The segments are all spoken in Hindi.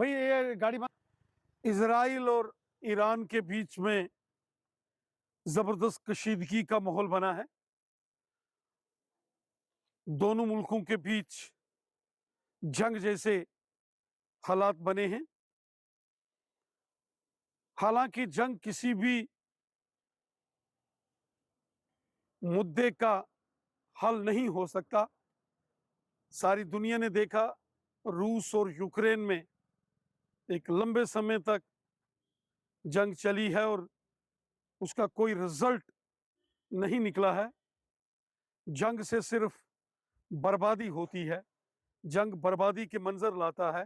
भाई ये गाड़ी इजराइल और ईरान के बीच में जबरदस्त कशीदगी का माहौल बना है। दोनों मुल्कों के बीच जंग जैसे हालात बने हैं। हालांकि जंग किसी भी मुद्दे का हल नहीं हो सकता। सारी दुनिया ने देखा, रूस और यूक्रेन में एक लंबे समय तक जंग चली है और उसका कोई रिजल्ट नहीं निकला है। जंग से सिर्फ बर्बादी होती है, जंग बर्बादी के मंजर लाता है।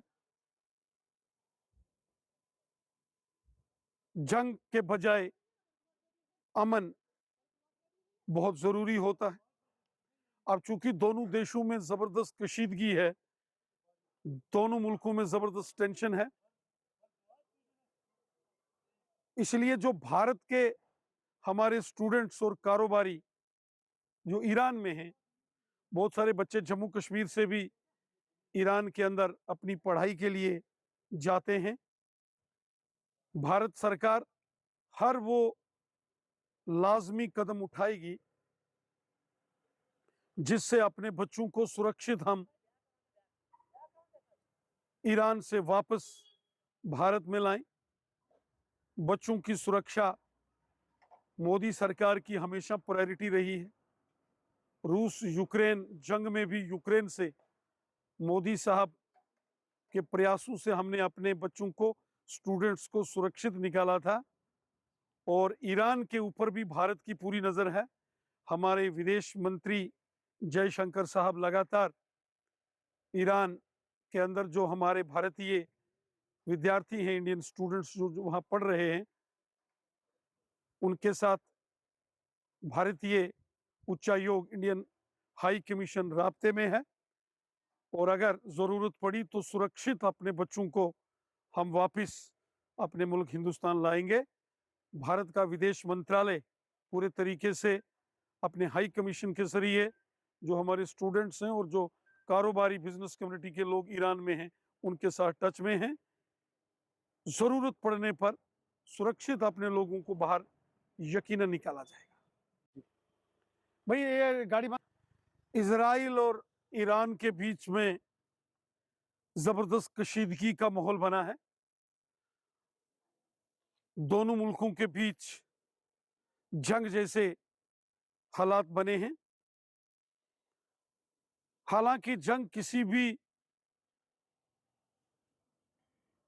जंग के बजाय अमन बहुत जरूरी होता है। अब चूंकि दोनों देशों में जबरदस्त कशीदगी है, दोनों मुल्कों में जबरदस्त टेंशन है, इसलिए जो भारत के हमारे स्टूडेंट्स और कारोबारी जो ईरान में हैं, बहुत सारे बच्चे जम्मू कश्मीर से भी ईरान के अंदर अपनी पढ़ाई के लिए जाते हैं। भारत सरकार हर वो लाजमी कदम उठाएगी जिससे अपने बच्चों को सुरक्षित हम ईरान से वापस भारत में लाएं। बच्चों की सुरक्षा मोदी सरकार की हमेशा प्रायोरिटी रही है। रूस यूक्रेन जंग में भी यूक्रेन से मोदी साहब के प्रयासों से हमने अपने बच्चों को, स्टूडेंट्स को सुरक्षित निकाला था। और ईरान के ऊपर भी भारत की पूरी नज़र है। हमारे विदेश मंत्री जयशंकर साहब लगातार ईरान के अंदर जो हमारे भारतीय विद्यार्थी हैं, इंडियन स्टूडेंट्स जो वहाँ पढ़ रहे हैं, उनके साथ भारतीय उच्चायोग, इंडियन हाई कमीशन राब्ते में है। और अगर ज़रूरत पड़ी तो सुरक्षित अपने बच्चों को हम वापस अपने मुल्क हिंदुस्तान लाएंगे। भारत का विदेश मंत्रालय पूरे तरीके से अपने हाई कमीशन के जरिए जो हमारे स्टूडेंट्स हैं और जो कारोबारी बिजनेस कम्युनिटी के लोग ईरान में हैं, उनके साथ टच में हैं। ज़रूरत पड़ने पर सुरक्षित अपने लोगों को बाहर यकीनन निकाला जाएगा। भाई ये गाड़ी इजराइल और ईरान के बीच में जबरदस्त कशीदगी का माहौल बना है। दोनों मुल्कों के बीच जंग जैसे हालात बने हैं। हालांकि जंग किसी भी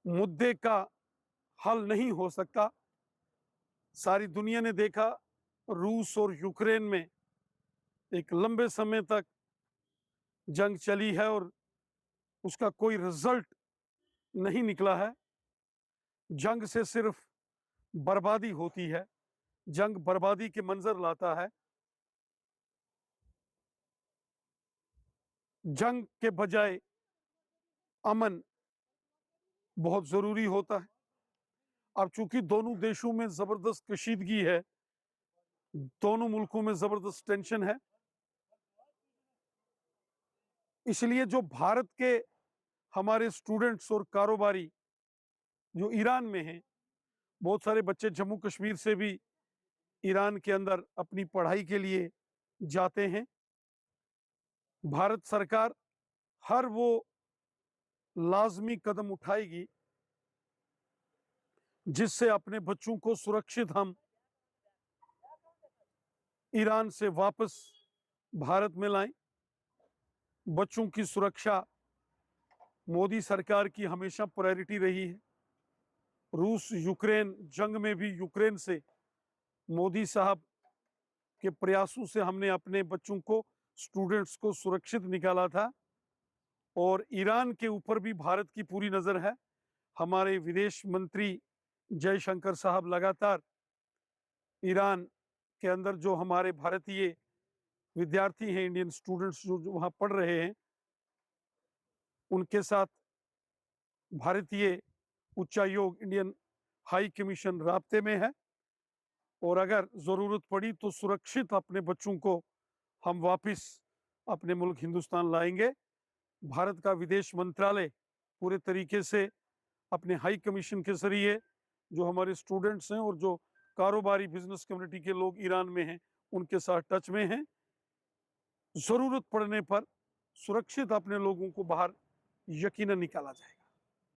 मुद्दे का हल नहीं हो सकता। सारी दुनिया ने देखा, रूस और यूक्रेन में एक लंबे समय तक जंग चली है और उसका कोई रिजल्ट नहीं निकला है। जंग से सिर्फ बर्बादी होती है, जंग बर्बादी के मंजर लाता है। जंग के बजाय अमन बहुत जरूरी होता है। अब चूंकि दोनों देशों में जबरदस्त कशीदगी है, दोनों मुल्कों में जबरदस्त टेंशन है, इसलिए जो भारत के हमारे स्टूडेंट्स और कारोबारी जो ईरान में हैं, बहुत सारे बच्चे जम्मू कश्मीर से भी ईरान के अंदर अपनी पढ़ाई के लिए जाते हैं। भारत सरकार हर वो लाजमी कदम उठाएगी जिससे अपने बच्चों को सुरक्षित हम ईरान से वापस भारत में लाएं। बच्चों की सुरक्षा मोदी सरकार की हमेशा प्रायोरिटी रही है। रूस यूक्रेन जंग में भी यूक्रेन से मोदी साहब के प्रयासों से हमने अपने बच्चों को, स्टूडेंट्स को सुरक्षित निकाला था। और ईरान के ऊपर भी भारत की पूरी नज़र है। हमारे विदेश मंत्री जयशंकर साहब लगातार ईरान के अंदर जो हमारे भारतीय विद्यार्थी हैं, इंडियन स्टूडेंट्स जो वहाँ पढ़ रहे हैं, उनके साथ भारतीय उच्चायोग, इंडियन हाई कमीशन राब्ते में है। और अगर ज़रूरत पड़ी तो सुरक्षित अपने बच्चों को हम वापस अपने मुल्क हिंदुस्तान लाएंगे। भारत का विदेश मंत्रालय पूरे तरीके से अपने हाई कमीशन के ज़रिए जो हमारे स्टूडेंट्स हैं और जो कारोबारी बिज़नेस कम्युनिटी के लोग ईरान में हैं, उनके साथ टच में हैं। ज़रूरत पड़ने पर सुरक्षित अपने लोगों को बाहर यकीनन निकाला जाएगा।